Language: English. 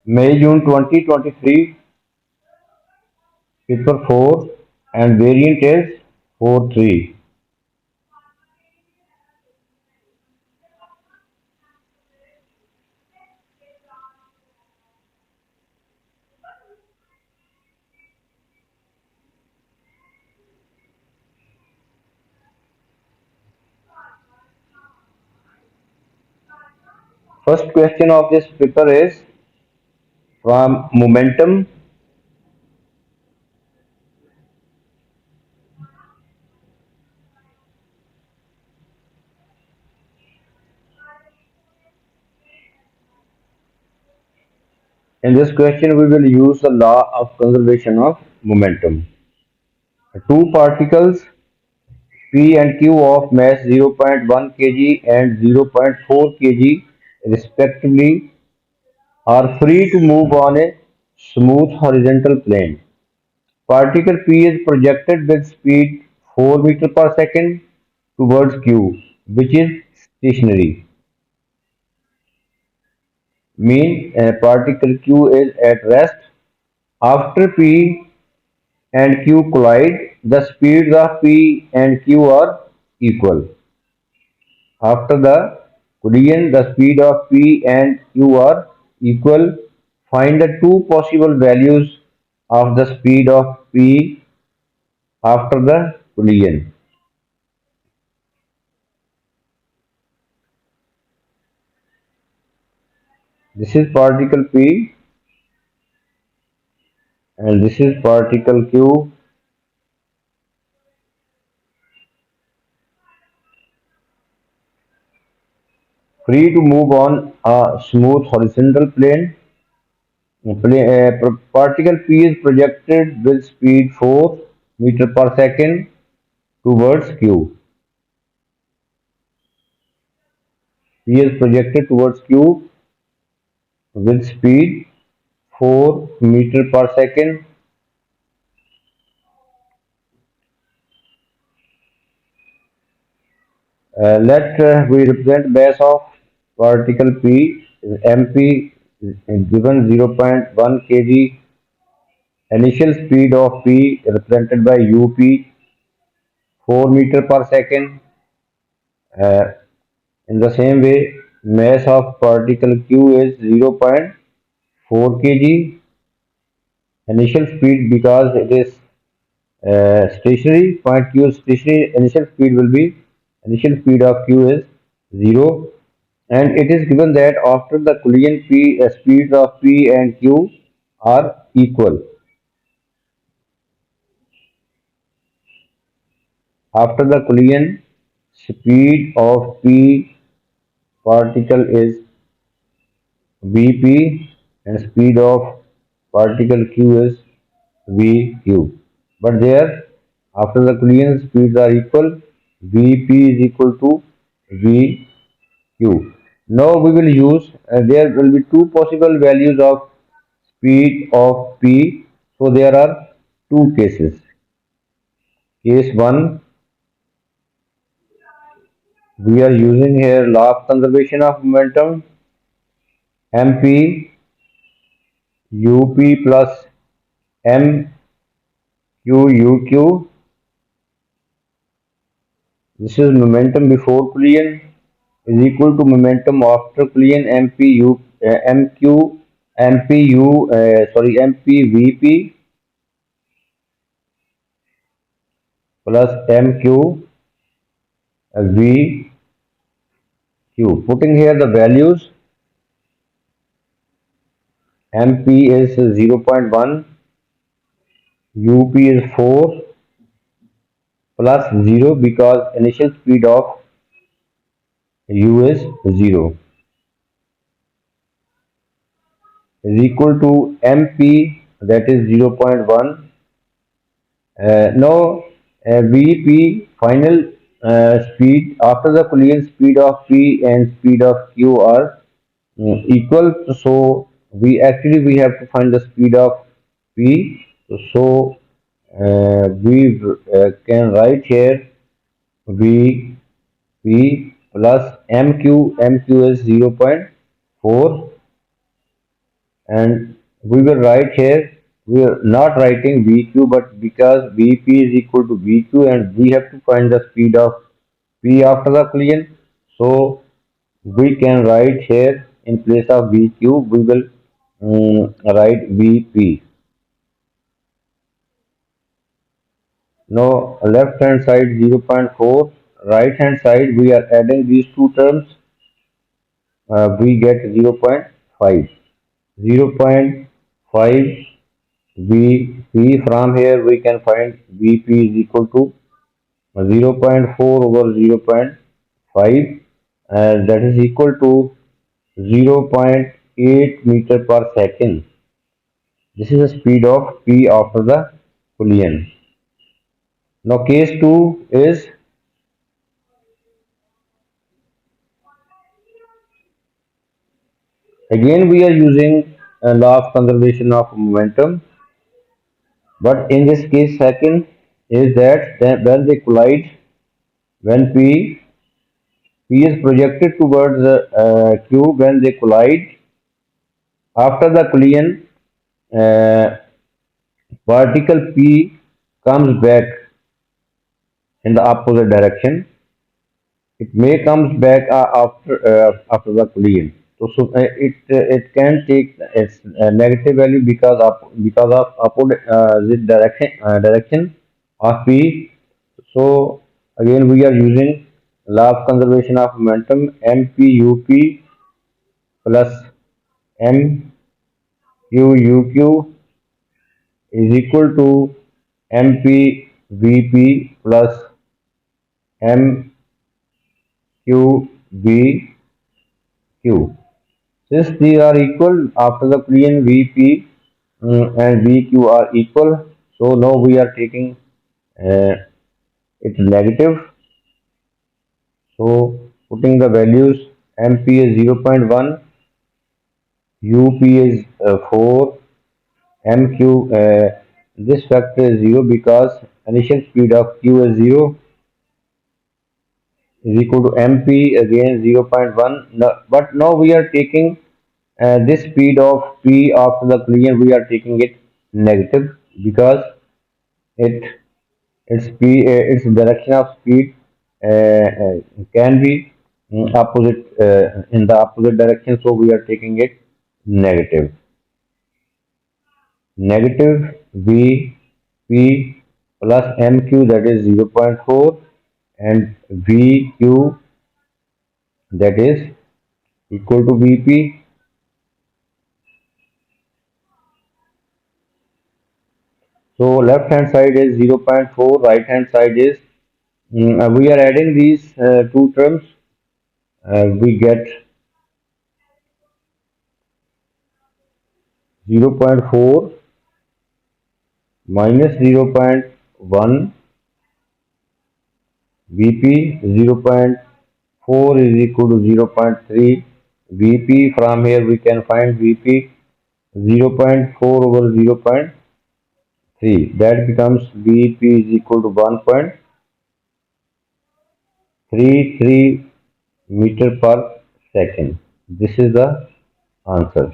May-June 2023, paper 4 and variant is 4-3. First question of this paper is from momentum. In this question, we will use the law of conservation of momentum. Two particles P and Q of mass 0.1 kg and 0.4 kg respectively are free to move on a smooth horizontal plane. Particle P is projected with speed 4 meter per second towards Q, which is stationary. Mean particle Q is at rest. After P and Q collide, the speeds of P and Q are equal. After the collision, the speed of P and Q are equal. Find the two possible values of the speed of P after the collision. This is particle P and this is particle Q. Free to move on a smooth horizontal plane. Particle P is projected with speed 4 meter per second towards Q. P is projected towards Q with speed 4 meter per second. Let we represent mass of particle P MP is given 0.1 kg. Initial speed of P represented by UP 4 meter per second. Uh, in the same way, mass of particle Q is 0.4 kg. Initial speed, because it is stationary, point Q is stationary, initial speed of Q is 0, and it is given that after the collision speeds of P and Q are equal. After the collision, speed of P particle is Vp and speed of particle Q is Vq. But there, after the collision, speeds are equal. Vp is equal to Vq. Now we will use, there will be two possible values of speed of P. So there are two cases. Case 1, we are using here law of conservation of momentum. MP UP plus MQ UQ. This is momentum before collision is equal to momentum after collision MPVP plus MQVQ. Putting here the values, MP is 0.1, UP is 4 plus 0 because initial speed of U is 0 is equal to MP, that is 0.1. Now VP final speed after the collision, speed of P and speed of Q are equal. So we have to find the speed of P. So we can write here VP plus MQ. MQ is 0.4, and we will write here, we are not writing VQ, but because VP is equal to VQ and we have to find the speed of P after the collision. So we can write here in place of VQ, we will write VP. Now left hand side 0.4, right hand side we are adding these two terms, we get 0.5. 0.5 VP. From here we can find VP is equal to 0.4 over 0.5, and that is equal to 0.8 meter per second. This is the speed of P after the collision. Now case 2 is, again we are using a law of conservation of momentum, but in this case second is that when they collide, when P is projected towards Q when they collide. After the collision, uh, particle P comes back in the opposite direction. It may comes back after the collision. It can take its negative value because of opposite direction of P. So again we are using law of conservation of momentum, MPUP plus MQUQ is equal to MPVP plus MQBQ. Since these are equal, after the collision VP and VQ are equal, so now we are taking uh, it negative. So putting the values, MP is 0.1, UP is 4, MQ, this factor is 0 because initial speed of Q is 0, is equal to MP again 0.1. But now we are taking this speed of P after the collision, we are taking it negative because it its direction of speed can be opposite in the opposite direction, so we are taking it negative. Negative VP plus MQ, that is 0.4, and VQ, that is equal to VP. So left hand side is 0.4, right hand side is, we are adding these two terms, we get 0.4 minus 0.1 VP. 0.4 is equal to 0.3 VP. From here we can find VP 0.4 over 0.3. That becomes VP is equal to 1.33 meter per second. This is the answer.